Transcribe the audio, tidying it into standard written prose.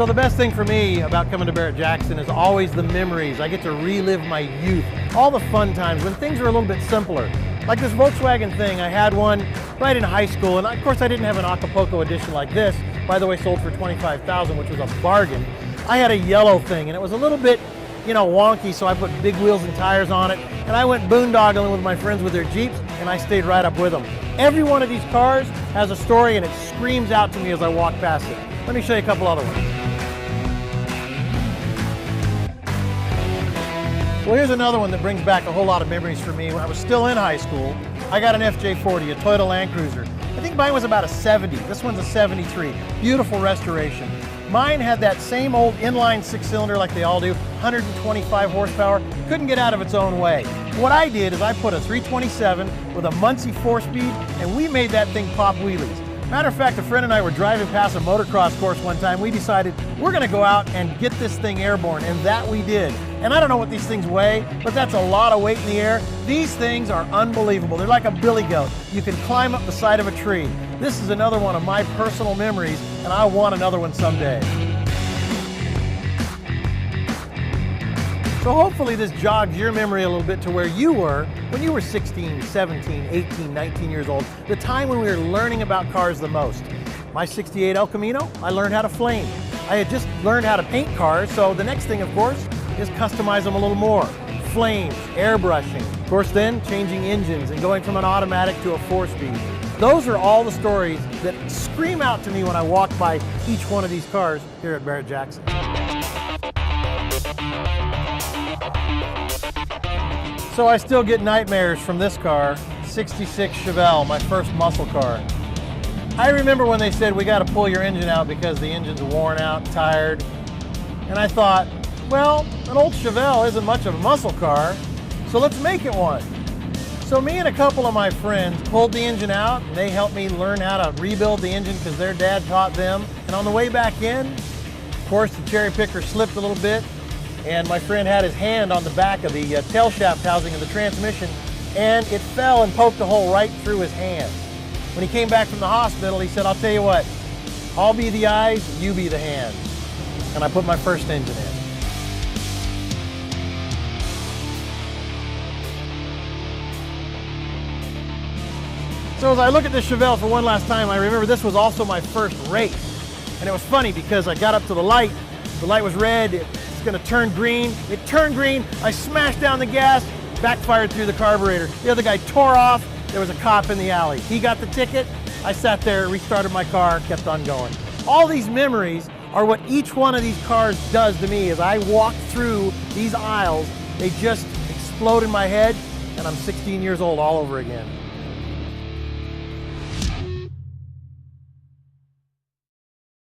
So the best thing for me about coming to Barrett-Jackson is always the memories. I get to relive my youth, all the fun times when things are a little bit simpler. Like this Volkswagen thing, I had one right in high school, and of course I didn't have an Acapulco edition like this. By the way, sold for $25,000, which was a bargain. I had a yellow thing, and it was a little bit, wonky, so I put big wheels and tires on it, and I went boondoggling with my friends with their Jeeps, and I stayed right up with them. Every one of these cars has a story, and it screams out to me as I walk past it. Let me show you a couple other ones. Well, here's another one that brings back a whole lot of memories for me. When I was still in high school, I got an FJ40, a Toyota Land Cruiser. I think mine was about a 70. This one's a 73. Beautiful restoration. Mine had that same old inline six-cylinder like they all do, 125 horsepower. Couldn't get out of its own way. What I did is I put a 327 with a Muncie 4-speed, and we made that thing pop wheelies. Matter of fact, a friend and I were driving past a motocross course one time. We decided we're going to go out and get this thing airborne, and that we did. And I don't know what these things weigh, but that's a lot of weight in the air. These things are unbelievable. They're like a billy goat. You can climb up the side of a tree. This is another one of my personal memories, and I want another one someday. So hopefully this jogs your memory a little bit to where you were when you were 16, 17, 18, 19 years old, the time when we were learning about cars the most. My 68 El Camino, I learned how to flame. I had just learned how to paint cars, so the next thing, of course, is customize them a little more. Flames, airbrushing, of course then changing engines and going from an automatic to a 4-speed. Those are all the stories that scream out to me when I walk by each one of these cars here at Barrett-Jackson. So I still get nightmares from this car, 66 Chevelle, my first muscle car. I remember when they said we got to pull your engine out because the engine's worn out, tired. And I thought, well, an old Chevelle isn't much of a muscle car, so let's make it one. So me and a couple of my friends pulled the engine out, and they helped me learn how to rebuild the engine because their dad taught them. And on the way back in, of course, the cherry picker slipped a little bit, and my friend had his hand on the back of the tail shaft housing of the transmission, and it fell and poked a hole right through his hand. When he came back from the hospital, he said, I'll tell you what, I'll be the eyes, you be the hands. And I put my first engine in. So as I look at this Chevelle for one last time, I remember this was also my first race. And it was funny because I got up to the light was red, it's gonna turn green. It turned green, I smashed down the gas, backfired through the carburetor. The other guy tore off, there was a cop in the alley. He got the ticket, I sat there, restarted my car, kept on going. All these memories are what each one of these cars does to me. As I walk through these aisles, they just explode in my head, and I'm 16 years old all over again.